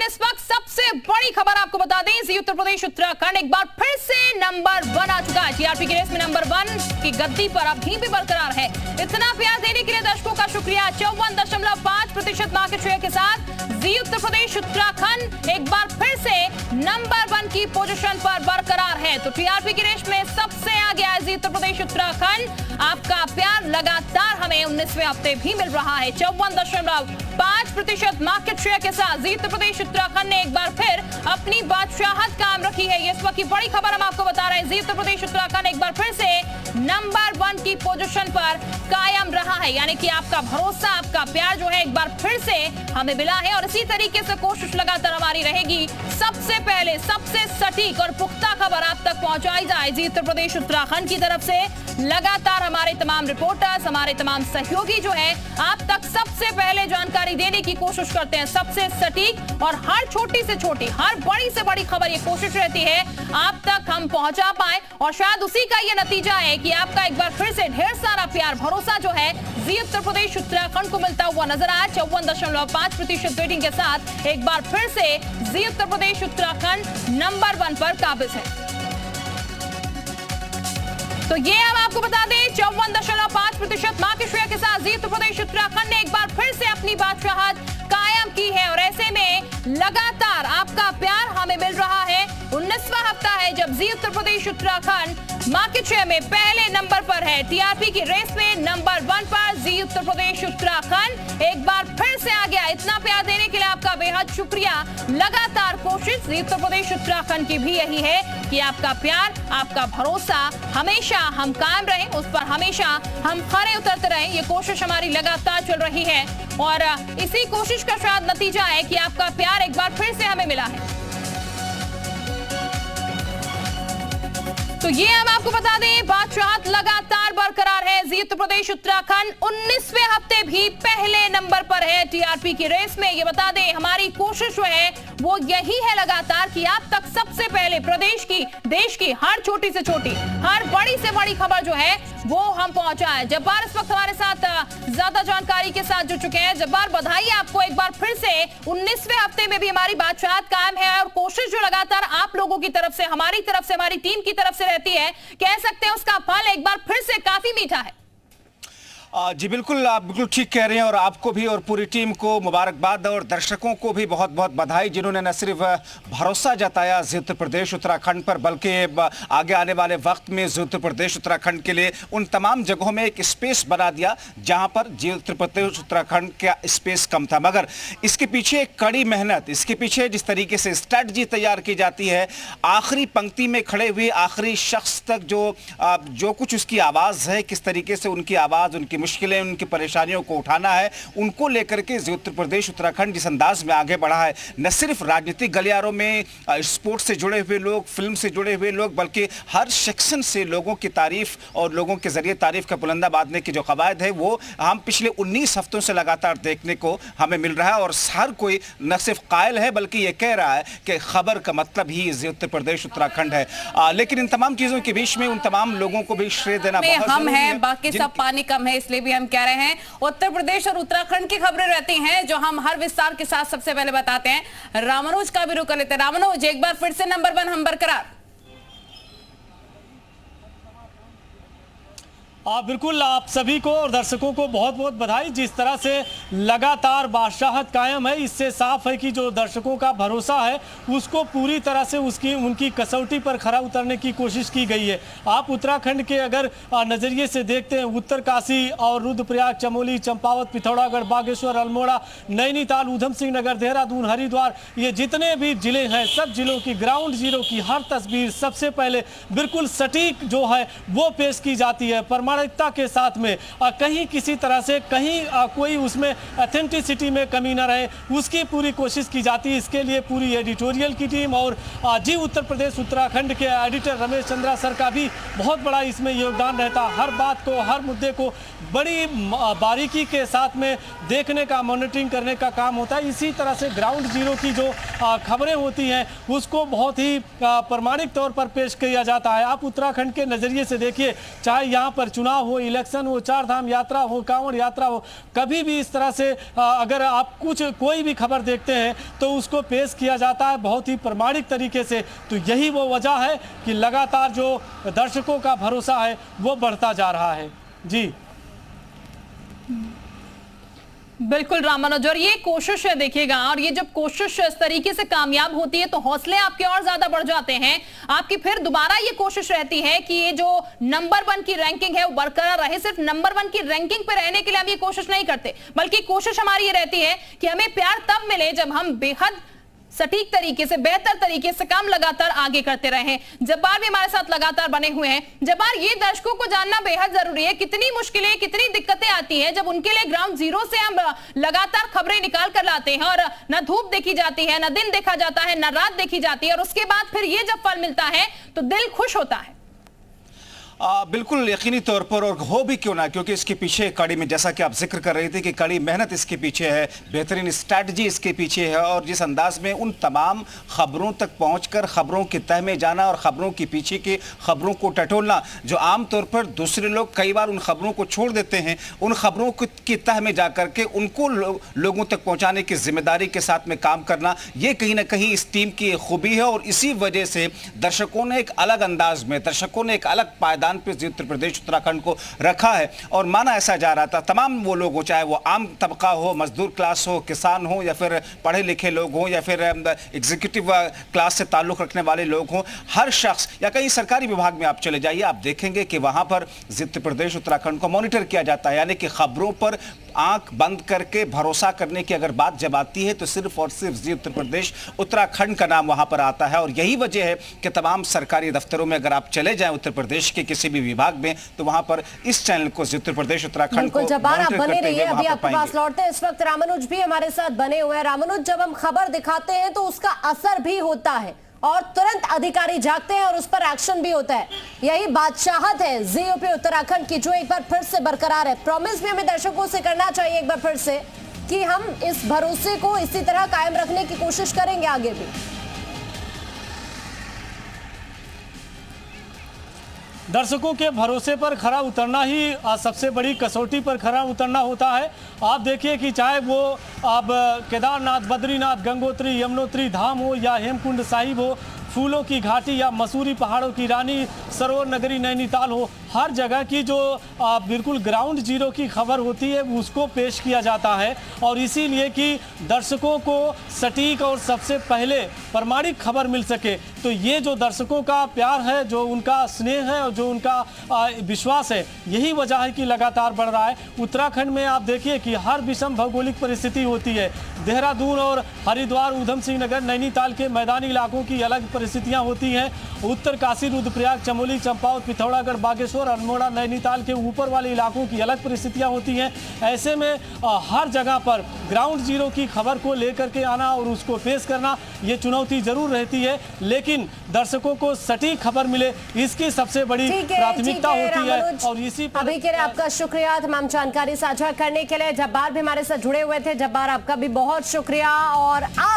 इस वक्त सबसे बड़ी खबर आपको बता दें, जी उत्तर प्रदेश उत्तराखंड एक बार फिर से नंबर 1 आ चुका है। टीआरपी की रेस में नंबर 1 की गद्दी पर अभी भी बरकरार है। इतना प्यार देने के लिए दर्शकों का शुक्रिया। 54.5% मार्केट शेयर के साथ जी उत्तर प्रदेश उत्तराखंड एक बार फिर से नंबर 1 की पोजीशन पर बरकरार है। तो टीआरपी की रेस में सबसे आगे है जी उत्तर प्रदेश उत्तराखंड। आपका प्यार लगातार हमें 19वें हफ्ते भी मिल रहा है। 54.5% मार्केट शेयर के साथ जी उत्तर प्रदेश उत्तराखंड ने एक बार फिर अपनी बादशाहत कायम रखी है। इस वक्त की बड़ी खबर हम आपको बता रहे हैं, जी उत्तर प्रदेश उत्तराखंड एक बार फिर से नंबर 1 की पोजीशन पर कायम रहा है। यानी कि आपका भरोसा, आपका प्यार जो है एक बार फिर से हमें मिला है और इसी तरीके से कोशिश लगातार हमारी रहेगी सबसे पहले सबसे सटीक और पुख्ता खबर आप तक पहुंचाई जाए जी उत्तर प्रदेश उत्तराखंड की तरफ से। लगातार हमारे तमाम रिपोर्टर्स, हमारे तमाम सहयोगी जो है आप तक सबसे पहले जानकारी देने की कोशिश करते हैं, सबसे सटीक और हर छोटी से छोटी, हर बड़ी से बड़ी खबर ये कोशिश रहती है आप तक हम पहुंचा पाए। और शायद उसी का ये नतीजा है कि आपका एक बार फिर से ढेर सारा प्यार, भरोसा जो है जी उत्तर प्रदेश उत्तराखंड को मिलता हुआ नजर आया। 54.5% रेटिंग के साथ एक बार फिर से जी उत्तर प्रदेश उत्तराखंड नंबर 1 पर काबिज है। तो ये हम आपको बता दें, 54.5% मार्केट शेयर के साथ जी उत्तर प्रदेश उत्तराखंड ने एक बार फिर से अपनी बादशाहत कायम की है। और ऐसे में लगातार आपका प्यार हमें मिल रहा है। 19वां हफ्ता है जब जी उत्तर प्रदेश उत्तराखंड मार्केट शेयर में पहले नंबर पर है। टीआरपी की रेस में नंबर 1 पर जी उत्तर प्रदेश उत्तराखंड एक बार फिर से आ गया। इतना प्यार देने के लिए आपका बेहद शुक्रिया। लगातार कोशिश जी उत्तर प्रदेश उत्तराखंड की भी यही है कि आपका प्यार, आपका भरोसा हमेशा हम कायम रहे, उस पर हमेशा हम खरे उतरते रहे। ये कोशिश हमारी लगातार चल रही है और इसी कोशिश का शायद नतीजा है कि आपका प्यार एक बार फिर से हमें मिला है। तो ये हम आपको बता दें, बादशाहत लगातार बरकरार है। जी उत्तर प्रदेश उत्तराखंड 19वें हफ्ते भी पहले नंबर पर है टीआरपी की रेस में। ये बता दें, हमारी कोशिश जो है वो यही है लगातार कि आप तक सबसे पहले प्रदेश की, देश की हर छोटी से छोटी, हर बड़ी से बड़ी खबर जो है वो हम पहुंचाएं। जब्बार इस वक्त हमारे साथ ज्यादा जानकारी के साथ जुड़ चुके हैं। जब्बार, बधाई आपको एक बार फिर से 19वें हफ्ते में भी हमारी बादशाहत कायम है और कोशिश जो लगातार आप लोगों की तरफ से, हमारी तरफ से, हमारी टीम की तरफ से रहती है, कह सकते हैं उसका फल एक बार फिर से काफी मीठा है। जी बिल्कुल, आप बिल्कुल ठीक कह रहे हैं और आपको भी और पूरी टीम को मुबारकबाद और दर्शकों को भी बहुत बहुत बधाई, जिन्होंने न सिर्फ भरोसा जताया जी उत्तर प्रदेश उत्तराखंड पर, बल्कि आगे आने वाले वक्त में जी उत्तर प्रदेश उत्तराखंड के लिए उन तमाम जगहों में एक स्पेस बना दिया जहां पर जी उत्तर प्रदेश उत्तराखंड का स्पेस कम था। मगर इसके पीछे एक कड़ी मेहनत, इसके पीछे जिस तरीके से स्ट्रैटेजी तैयार की जाती है, आखिरी पंक्ति में खड़े हुए आखिरी शख्स तक जो कुछ उसकी आवाज़ है, किस तरीके से उनकी आवाज़, उनकी मुश्किलें, उनकी परेशानियों को उठाना है, उनको लेकर के जी उत्तर प्रदेश उत्तराखंड जिस अंदाज में आगे बढ़ा है, न सिर्फ राजनीतिक गलियारों में स्पोर्ट्स से जुड़े हुए लोग, फिल्म से जुड़े हुए लोग, बल्कि हर सेक्शन से लोगों की तारीफ और लोगों के जरिए तारीफ का बुलंदा बांधने की जो कवायद है वो हम पिछले 19 हफ्तों से लगातार देखने को हमें मिल रहा है। और हर कोई न सिर्फ कायल है बल्कि ये कह रहा है कि खबर का मतलब ही जी उत्तर प्रदेश उत्तराखंड है। लेकिन इन तमाम चीजों के बीच में उन तमाम लोगों को भी श्रेय देना बहुत जरूरी है। बाकी सब पानी कम है, इसलिए भी हम कह रहे हैं उत्तर प्रदेश और उत्तराखंड की खबरें रहती हैं जो हम हर विस्तार के साथ सबसे पहले बताते हैं। रामानुज का भी रुख कर लेते हैं। रामानुज, एक बार फिर से नंबर 1 हम बरकरार। बिल्कुल, आप सभी को और दर्शकों को बहुत बहुत बधाई। जिस तरह से लगातार बादशाहत कायम है, इससे साफ है कि जो दर्शकों का भरोसा है उसको पूरी तरह से उनकी कसौटी पर खरा उतरने की कोशिश की गई है। आप उत्तराखंड के अगर नज़रिए से देखते हैं, उत्तरकाशी और रुद्रप्रयाग, चमोली, चंपावत, पिथौरागढ़, बागेश्वर, अल्मोड़ा, नैनीताल, ऊधम सिंह नगर, देहरादून, हरिद्वार, ये जितने भी जिले हैं, सब जिलों की ग्राउंड जीरो की हर तस्वीर सबसे पहले बिल्कुल सटीक जो है वो पेश की जाती है, प्रामाणिकता के साथ में। कहीं किसी तरह से कहीं कोई उसमें ऑथेंटिसिटी में कमी न रहे, उसकी पूरी कोशिश की जाती है। इसके लिए पूरी एडिटोरियल की टीम और जी उत्तर प्रदेश उत्तराखंड के एडिटर रमेश चंद्रा सर का भी बहुत बड़ा इसमें योगदान रहता। हर बात को, हर मुद्दे को बड़ी बारीकी के साथ में देखने का, मॉनिटरिंग करने का काम होता है। इसी तरह से ग्राउंड जीरो की जो खबरें होती हैं उसको बहुत ही प्रामाणिक तौर पर पेश किया जाता है। आप उत्तराखंड के नज़रिए से देखिए, चाहे यहाँ पर चुनाव हो, इलेक्शन हो, चार धाम यात्रा हो, कांवड़ यात्रा हो, कभी भी इस तरह से अगर आप कोई भी खबर देखते हैं तो उसको पेश किया जाता है बहुत ही प्रामाणिक तरीके से। तो यही वो वजह है कि लगातार जो दर्शकों का भरोसा है वो बढ़ता जा रहा है। जी बिल्कुल राम मनोज, और ये कोशिश है देखिएगा, और ये जब कोशिश इस तरीके से कामयाब होती है तो हौसले आपके और ज्यादा बढ़ जाते हैं। आपकी फिर दोबारा ये कोशिश रहती है कि ये जो नंबर 1 की रैंकिंग है वो बरकरार रहे। सिर्फ नंबर 1 की रैंकिंग पे रहने के लिए हम ये कोशिश नहीं करते, बल्कि कोशिश हमारी ये रहती है कि हमें प्यार तब मिले जब हम बेहद सटीक तरीके से, बेहतर तरीके से काम लगातार आगे करते रहे। जब्बार भी हमारे साथ लगातार बने हुए हैं। जब्बार, ये दर्शकों को जानना बेहद जरूरी है, कितनी मुश्किलें, कितनी दिक्कतें आती हैं जब उनके लिए ग्राउंड जीरो से हम लगातार खबरें निकाल कर लाते हैं और न धूप देखी जाती है, न दिन देखा जाता है, न रात देखी जाती है, और उसके बाद फिर ये जब फल मिलता है तो दिल खुश होता है। बिल्कुल यकीनी तौर पर, और हो भी क्यों ना, क्योंकि इसके पीछे कड़ी में, जैसा कि आप जिक्र कर रहे थे कि कड़ी मेहनत इसके पीछे है, बेहतरीन स्ट्रैटेजी इसके पीछे है, और जिस अंदाज में उन तमाम खबरों तक पहुंचकर खबरों की तह में जाना और खबरों के पीछे की खबरों को टटोलना, जो आमतौर पर दूसरे लोग कई बार उन खबरों को छोड़ देते हैं, उन खबरों की तह में जाकर के उनको लोगों तक पहुँचाने की जिम्मेदारी के साथ में काम करना, ये कहीं ना कहीं इस टीम की खूबी है। और इसी वजह से दर्शकों ने एक अलग अंदाज में, दर्शकों ने एक अलग पायदान पे उत्तर प्रदेश उत्तराखंड को रखा है। और माना ऐसा जा रहा था, तमाम वो लोग हो, चाहे वो आम तबका हो, मजदूर क्लास हो, किसान हो, या फिर पढ़े लिखे लोग हो, या फिर एग्जीक्यूटिव क्लास से ताल्लुक रखने वाले लोग हों, हर शख्स, या कहीं सरकारी विभाग में आप चले जाइए, आप देखेंगे कि वहां पर उत्तर प्रदेश उत्तराखंड को मॉनिटर किया जाता है। यानी कि खबरों पर आंख बंद करके भरोसा करने की अगर बात जब आती है तो सिर्फ और सिर्फ उत्तर प्रदेश उत्तराखंड का नाम वहां पर आता है। और यही वजह है कि तमाम सरकारी दफ्तरों में अगर आप चले जाएं उत्तर प्रदेश के किसी भी विभाग में, तो वहां पर इस चैनल को उत्तर प्रदेश उत्तराखंड को जब्बार आप बने रहिए, अभी आपके पास लौटते हैं। इस वक्त रामानुज भी हमारे साथ बने हुए हैं। रामानुज, जब हम खबर दिखाते हैं तो उसका असर भी होता है और तुरंत अधिकारी जागते हैं और उस पर एक्शन भी होता है। यही बादशाहत है जीओपी उत्तराखंड की, जो एक बार फिर से बरकरार है। प्रॉमिस भी हमें दर्शकों से करना चाहिए एक बार फिर से कि हम इस भरोसे को इसी तरह कायम रखने की कोशिश करेंगे आगे भी। दर्शकों के भरोसे पर खरा उतरना ही सबसे बड़ी कसौटी पर खरा उतरना होता है। आप देखिए कि चाहे वो अब केदारनाथ, बद्रीनाथ, गंगोत्री, यमुनोत्री धाम हो या हेमकुंड साहिब हो, फूलों की घाटी या मसूरी पहाड़ों की रानी, सरोवर नगरी नैनीताल हो, हर जगह की जो बिल्कुल ग्राउंड जीरो की खबर होती है उसको पेश किया जाता है। और इसीलिए कि दर्शकों को सटीक और सबसे पहले प्रमाणिक खबर मिल सके। तो ये जो दर्शकों का प्यार है, जो उनका स्नेह है और जो उनका विश्वास है, यही वजह है कि लगातार बढ़ रहा है। उत्तराखंड में आप देखिए कि हर विषम भौगोलिक परिस्थिति होती है। देहरादून और हरिद्वार, ऊधम सिंह नगर, नैनीताल के मैदानी इलाकों की अलग परिस्थितियां होती हैं। उत्तर काशी, रुद्रप्रयाग, चमोली, चंपावत, पिथौरागढ़, बागेश्वर, अल्मोड़ा, नैनीताल के ऊपर वाले इलाकों की अलग परिस्थितियां होती हैं। ऐसे में हर जगह पर ग्राउंड जीरो की खबर को लेकर के आना और उसको पेश करना, ये चुनौती जरूर रहती है, लेकिन दर्शकों को सटीक खबर मिले, इसकी सबसे बड़ी प्राथमिकता होती है। और इसी पर अभी के लिए आपका शुक्रिया तमाम जानकारी साझा करने के लिए। जब्बार भी हमारे साथ जुड़े हुए थे। जब्बार, आपका भी बहुत शुक्रिया। और आप